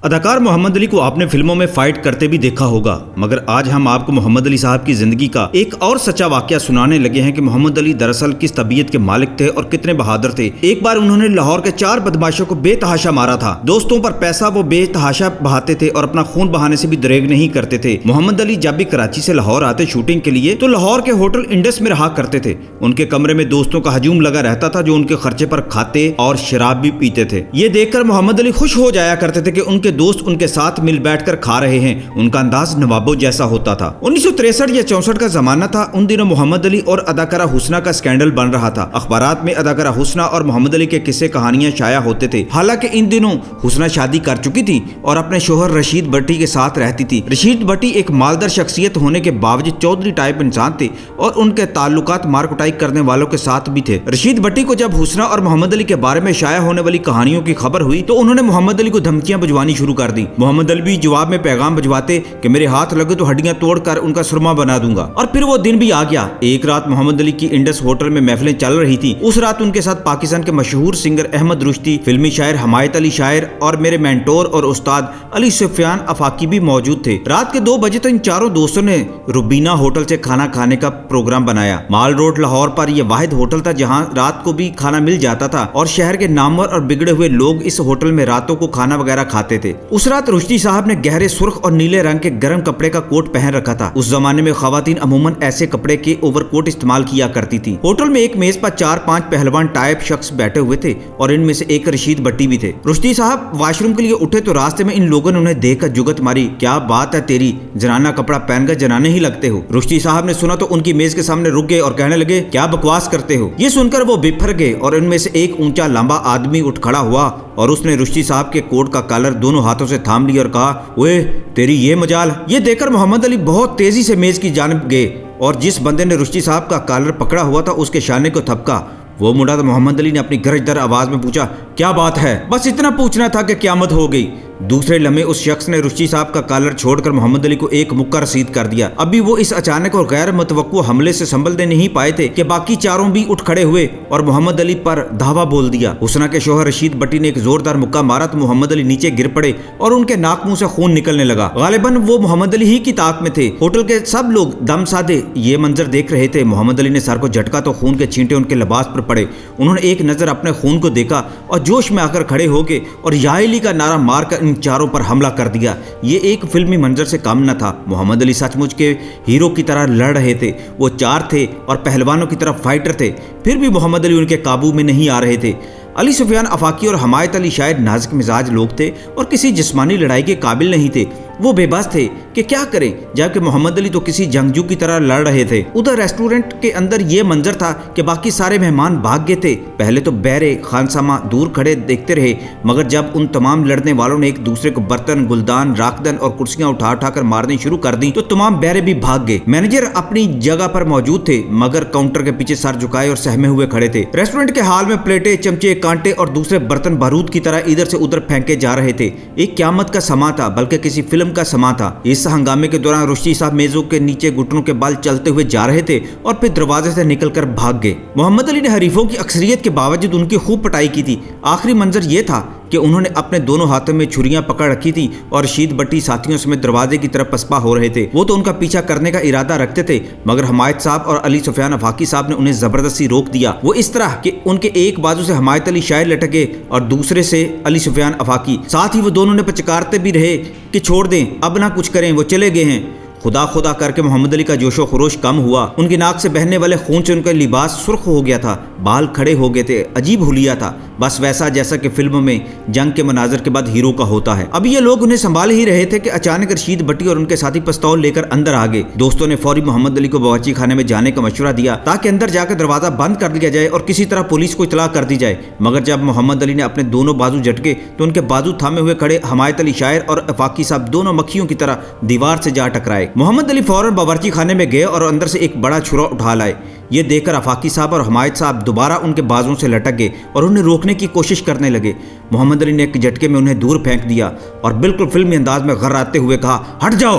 اداکار محمد علی کو آپ نے فلموں میں فائٹ کرتے بھی دیکھا ہوگا، مگر آج ہم آپ کو محمد علی صاحب کی زندگی کا ایک اور سچا واقعہ سنانے لگے ہیں کہ محمد علی دراصل کس طبیعت کے مالک تھے اور کتنے بہادر تھے۔ ایک بار انہوں نے لاہور کے 4 بدماشوں کو بے تحاشا مارا تھا۔ دوستوں پر پیسہ وہ بے تحاشا بہاتے تھے اور اپنا خون بہانے سے بھی دریغ نہیں کرتے تھے۔ محمد علی جب بھی کراچی سے لاہور آتے شوٹنگ کے لیے تو لاہور کے ہوٹل انڈس میں رہا کرتے تھے۔ ان کے کمرے میں دوستوں کا ہجوم لگا رہتا تھا جو ان کے خرچے پر کھاتے اور شراب بھی پیتے تھے۔ یہ دیکھ کر محمد علی خوش ہو جایا کرتے تھے کہ ان کے دوست ان کے ساتھ مل بیٹھ کر کھا رہے ہیں۔ ان کا انداز نوابوں جیسا ہوتا تھا۔ 1963 یا 64 کا زمانہ تھا۔ ان دنوں محمد علی اور اداکارہ حسنہ کا سکینڈل بن رہا تھا۔ اخبارات میں اداکارہ حسنہ اور محمد علی کے قصے کہانیاں شائع ہوتے تھے۔ حالانکہ ان دنوں حسنہ شادی کر چکی تھی اور اپنے شوہر رشید بھٹی کے ساتھ رہتی تھی۔ رشید بھٹی ایک مالدار شخصیت ہونے کے باوجود چودھری ٹائپ انسان تھے اور ان کے تعلقات مار کٹائی کرنے والوں کے ساتھ بھی تھے۔ رشید بھٹی کو جب حسنہ اور محمد علی کے بارے میں شائع ہونے والی کہانیوں کی خبر ہوئی تو انہوں نے محمد علی کو دھمکیاں بھجوانی شروع کر دی۔ محمد علی بھی جواب میں پیغام بھجواتے کہ میرے ہاتھ لگے تو ہڈیاں توڑ کر ان کا سرما بنا دوں گا۔ اور پھر وہ دن بھی آ گیا۔ ایک رات محمد علی کی انڈس ہوٹل میں محفلیں چل رہی تھی۔ اس رات ان کے ساتھ پاکستان کے مشہور سنگر احمد رشدی، فلمی شاعر حمایت علی شاعر اور میرے مینٹور اور استاد علی سفیان افاقی بھی موجود تھے۔ رات کے 2 بجے تو ان چاروں دوستوں نے روبینہ ہوٹل سے کھانا کھانے کا پروگرام بنایا۔ مال روڈ لاہور پر یہ واحد ہوٹل تھا جہاں رات کو بھی کھانا مل جاتا تھا اور شہر کے نامور اور بگڑے ہوئے لوگ اس ہوٹل میں راتوں کو کھانا وغیرہ کھاتے تھے۔ اس رات رشدی صاحب نے گہرے سرخ اور نیلے رنگ کے گرم کپڑے کا کوٹ پہن رکھا تھا۔ اس زمانے میں خواتین عموماً ایسے کپڑے کے اوور کوٹ استعمال کیا کرتی تھی۔ ہوٹل میں ایک میز پر 4-5 پہلوان ٹائپ شخص بیٹھے ہوئے تھے اور ان میں سے ایک رشید بھٹی بھی تھے۔ رشدی صاحب واش روم کے لیے اٹھے تو راستے میں ان لوگوں نے انہیں دیکھ کر جگت ماری، کیا بات ہے تیری، جنانہ کپڑا پہن کر جنانے ہی لگتے ہو۔ رشدی صاحب نے سنا تو ان کی میز کے سامنے رک گئے اور کہنے لگے، کیا بکواس کرتے ہو۔ یہ سن کر وہ بپھر گئے اور ان میں سے ایک اونچا لمبا آدمی اٹھ کھڑا ہوا اور اس نے رشدی صاحب کے کوٹ کا کالر دونوں ہاتھوں سے تھام لیا اور کہا، اوئے تیری یہ مجال۔ یہ دیکھ کر محمد علی بہت تیزی سے میز کی جانب گئے اور جس بندے نے رشدی صاحب کا کالر پکڑا ہوا تھا اس کے شانے کو تھپکا۔ وہ مڑا تو محمد علی نے اپنی گرجدار آواز میں پوچھا، کیا بات ہے؟ بس اتنا پوچھنا تھا کہ قیامت ہو گئی۔ دوسرے لمحے اس شخص نے رشدی صاحب کا کالر چھوڑ کر محمد علی کو ایک مکہ رسید کر دیا۔ ابھی وہ اس اچانک اور غیر متوقع حملے سے سنبھلنے نہیں پائے تھے کہ باقی چاروں بھی اٹھ کھڑے ہوئے اور محمد علی پر دھاوا بول دیا۔ حسنہ کے شوہر رشید بھٹی نے ایک زوردار مکہ مارا تو محمد علی نیچے گر پڑے اور ان کے ناک منہ سے خون نکلنے لگا۔ غالباً وہ محمد علی ہی کی طاق میں تھے۔ ہوٹل کے سب لوگ دم سادے یہ منظر دیکھ رہے تھے۔ محمد علی نے سر کو جھٹکا تو خون کے چھینٹے ان کے لباس پر پڑے۔ انہوں نے ایک نظر اپنے خون کو دیکھا اور جوش میں آ کر کھڑے ہو گئے اور یا علی کا نعرہ مار کر ان چاروں پر حملہ کر دیا۔ یہ ایک فلمی منظر سے کم نہ تھا۔ محمد علی سچ مچ کے ہیرو کی طرح لڑ رہے تھے۔ وہ 4 تھے اور پہلوانوں کی طرح فائٹر تھے، پھر بھی محمد علی ان کے قابو میں نہیں آ رہے تھے۔ علی سفیان افاقی اور حمایت علی شاعر نازک مزاج لوگ تھے اور کسی جسمانی لڑائی کے قابل نہیں تھے۔ وہ بے بس تھے کہ کیا کریں، جبکہ محمد علی تو کسی جنگجو کی طرح لڑ رہے تھے۔ ادھر ریسٹورنٹ کے اندر یہ منظر تھا کہ باقی سارے مہمان بھاگ گئے تھے۔ پہلے تو بہرے خانسامہ دور کھڑے دیکھتے رہے، مگر جب ان تمام لڑنے والوں نے ایک دوسرے کو برتن، گلدان، راکدن اور کرسیاں اٹھا کر مارنی شروع کر دی تو تمام بہرے بھی بھاگ گئے۔ مینیجر اپنی جگہ پر موجود تھے مگر کاؤنٹر کے پیچھے سر جھکائے اور سہمے ہوئے کھڑے تھے۔ ریسٹورنٹ کے ہال میں پلیٹیں، چمچے، کانٹے اور دوسرے برتن بارود کی طرح ادھر سے ادھر پھینکے جا رہے تھے۔ ایک قیامت کا سما تھا، بلکہ کسی فلم کا سما تھا۔ اس ہنگامے کے دوران رشدی صاحب میزوں کے نیچے گھٹنوں کے بل چلتے ہوئے جا رہے تھے اور پھر دروازے سے نکل کر بھاگ گئے۔ محمد علی نے حریفوں کی اکثریت کے باوجود ان کی خوب پٹائی کی تھی۔ آخری منظر یہ تھا کہ انہوں نے اپنے دونوں ہاتھوں میں چھریاں پکڑ رکھی تھی اور رشید بھٹی ساتھیوں سمیت دروازے کی طرف پسپا ہو رہے تھے۔ وہ تو ان کا پیچھا کرنے کا ارادہ رکھتے تھے مگر حمایت صاحب اور علی سفیان افاقی صاحب نے انہیں زبردستی روک دیا۔ وہ اس طرح کہ ان کے ایک بازو سے حمایت علی شاعر لٹکے اور دوسرے سے علی سفیان افاقی۔ ساتھ ہی وہ دونوں نے پچکارتے بھی رہے کہ چھوڑ دیں، اب نہ کچھ کریں، وہ چلے گئے ہیں۔ خدا خدا کر کے محمد علی کا جوش و خروش کم ہوا۔ ان کی ناک سے بہنے والے خون سے ان کا لباس سرخ ہو گیا تھا، بال کھڑے ہو گئے تھے، عجیب حلیہ تھا، بس ویسا جیسا کہ فلموں میں جنگ کے مناظر کے بعد ہیرو کا ہوتا ہے۔ اب یہ لوگ انہیں سنبھال ہی رہے تھے کہ اچانک رشید بھٹی اور ان کے ساتھی پستول لے کر اندر آ گئے۔ دوستوں نے فوری محمد علی کو باورچی خانے میں جانے کا مشورہ دیا تاکہ اندر جا کر دروازہ بند کر دیا جائے اور کسی طرح پولیس کو اطلاع کر دی جائے، مگر جب محمد علی نے اپنے دونوں بازو جھٹکے تو ان کے بازو تھامے ہوئے کھڑے حمایت علی شاعر اور افاقی صاحب دونوں مکھیوں کی طرح دیوار سے جا ٹکرائے۔ محمد علی فوراً باورچی خانے میں گئے اور اندر سے ایک بڑا چھرا اٹھا لائے۔ یہ دیکھ کر افاقی صاحب اور حمایت صاحب دوبارہ ان کے بازوں سے لٹک گئے اور انہیں روکنے کی کوشش کرنے لگے۔ محمد علی نے ایک جھٹکے میں انہیں دور پھینک دیا اور بالکل فلمی انداز میں غراتے ہوئے کہا، ہٹ جاؤ،